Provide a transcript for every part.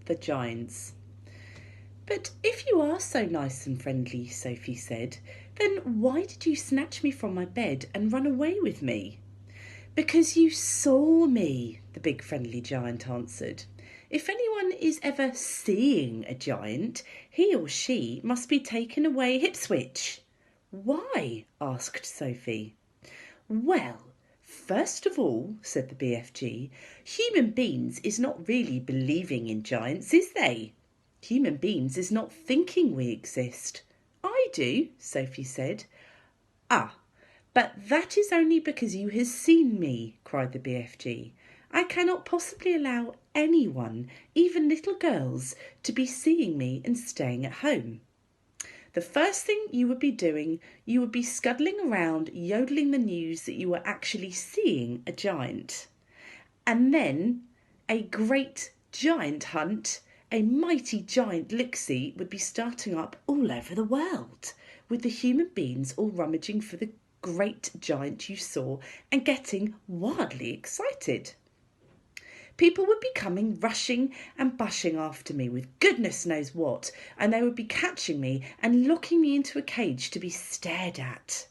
the giants. "But if you are so nice and friendly," Sophie said, "then why did you snatch me from my bed and run away with me?" "Because you saw me," the big friendly giant answered. "If anyone is ever seeing a giant, he or she must be taken away Ipswich." "Why?" asked Sophie. "Well, first of all," said the BFG, "human beings is not really believing in giants, is they? Human beings is not thinking we exist." "I do," Sophie said. "Ah, but that is only because you have seen me," cried the BFG. "I cannot possibly allow anyone, even little girls, to be seeing me and staying at home. The first thing you would be doing, you would be scuttling around yodeling the news that you were actually seeing a giant. And then a great giant hunt, a mighty giant look-see would be starting up all over the world, with the human beings all rummaging for the great giant you saw and getting wildly excited. People would be coming rushing and bushing after me with goodness knows what, and they would be catching me and locking me into a cage to be stared at.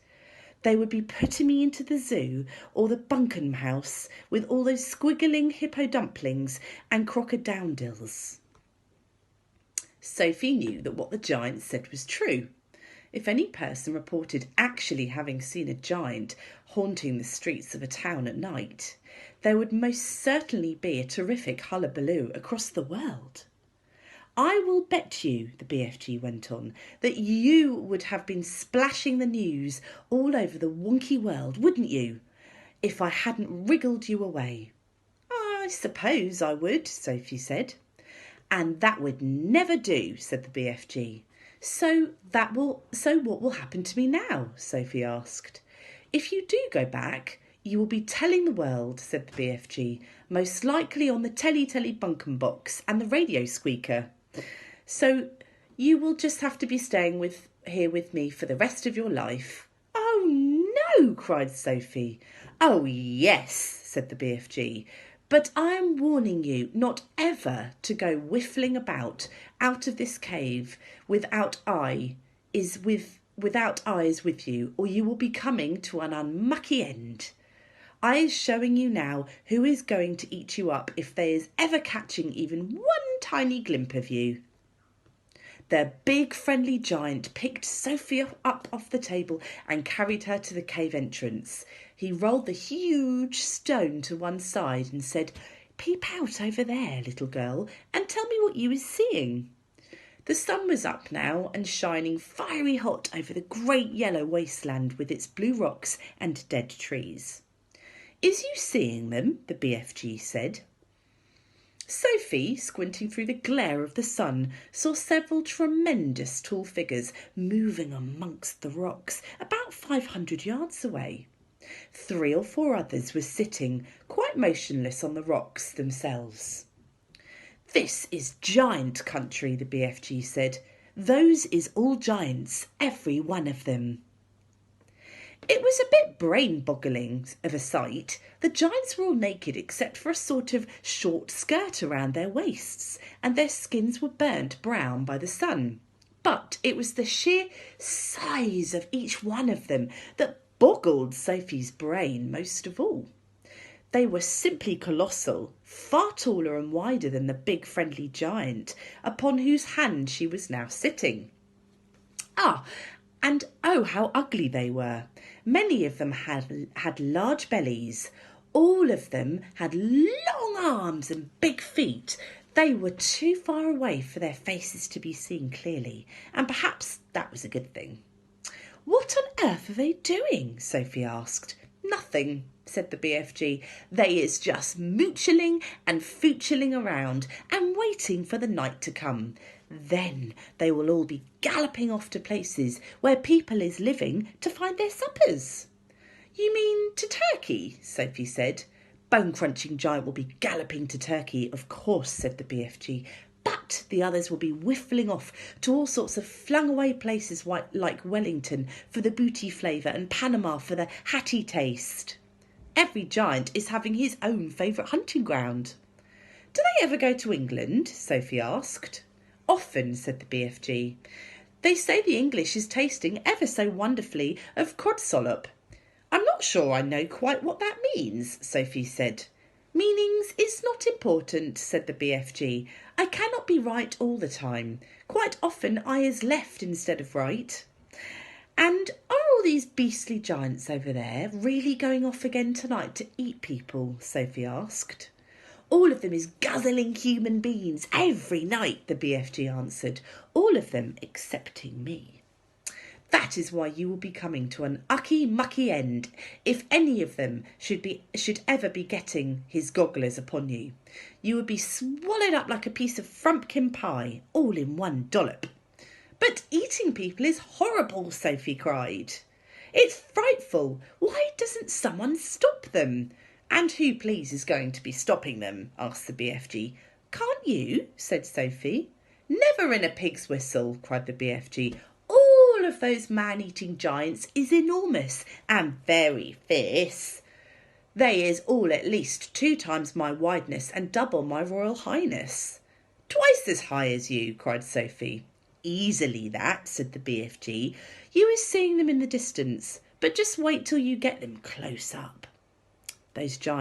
They would be putting me into the zoo or the Bunkum House with all those squiggling hippo dumplings and crocodile-dills." Sophie knew that what the giant said was true. If any person reported actually having seen a giant haunting the streets of a town at night, there would most certainly be a terrific hullabaloo across the world. "I will bet you," the BFG went on, "that you would have been splashing the news all over the wonky world, wouldn't you, if I hadn't wriggled you away?" "I suppose I would," Sophie said. "And that would never do," said the BFG. So what will happen to me now?" Sophie asked. "If you do go back, you will be telling the world," said the BFG, "most likely on the telly bunkum box and the radio squeaker. So you will just have to be staying here with me for the rest of your life." "Oh no," cried Sophie. "Oh yes," said the BFG. "But I am warning you not ever to go whiffling about out of this cave without eyes with you, or you will be coming to an unmucky end. I is showing you now who is going to eat you up if there is ever catching even one tiny glimpse of you." The big friendly giant picked Sophie up off the table and carried her to the cave entrance. He rolled the huge stone to one side and said, "Peep out over there, little girl, and tell me what you is seeing." The sun was up now and shining fiery hot over the great yellow wasteland with its blue rocks and dead trees. "Is you seeing them?" the BFG said. Sophie, squinting through the glare of the sun, saw several tremendous tall figures moving amongst the rocks about 500 yards away. 3 or 4 others were sitting quite motionless on the rocks themselves. "This is giant country," the BFG said. "Those is all giants, every one of them." It was a bit brain-boggling of a sight. The giants were all naked except for a sort of short skirt around their waists, and their skins were burnt brown by the sun. But it was the sheer size of each one of them that boggled Sophie's brain most of all. They were simply colossal, far taller and wider than the big friendly giant upon whose hand she was now sitting. And oh, how ugly they were. Many of them had large bellies. All of them had long arms and big feet. They were too far away for their faces to be seen clearly, and perhaps that was a good thing. "What on earth are they doing?" Sophie asked. "Nothing," said the BFG. "They is just moochling and foochling around and waiting for the night to come. Then they will all be galloping off to places where people is living to find their suppers." "You mean to Turkey?" Sophie said. "Bone-crunching giant will be galloping to Turkey, of course," said the BFG. "But the others will be whiffling off to all sorts of flung-away places like Wellington for the booty flavour and Panama for the hatty taste. Every giant is having his own favourite hunting ground." "Do ever go to England? Sophie asked. Often, said the BFG. They say the English is tasting ever so wonderfully of codsollop. I'm not sure I know quite what that means, Sophie said. Meanings is not important, said the BFG. I cannot be right all the time. Quite often I is left instead of right. And are all these beastly giants over there really going off again tonight to eat people? Sophie asked. All of them is guzzling human beings every night, the BFG answered. All of them excepting me. That is why you will be coming to an mucky end if any of them should ever be getting his gogglers upon you. You would be swallowed up like a piece of frumpkin pie, all in one dollop. But eating people is horrible, Sophie cried. It's frightful. Why doesn't someone stop them? And who, please, is going to be stopping them? Asked the BFG. Can't you? Said Sophie. Never in a pig's whistle, cried the BFG. All of those man-eating giants is enormous and very fierce. They is all at least 2 times my wideness and double my Royal Highness. Twice as high as you, cried Sophie. Easily that, said the BFG. You is seeing them in the distance, but just wait till you get them close up. Those giants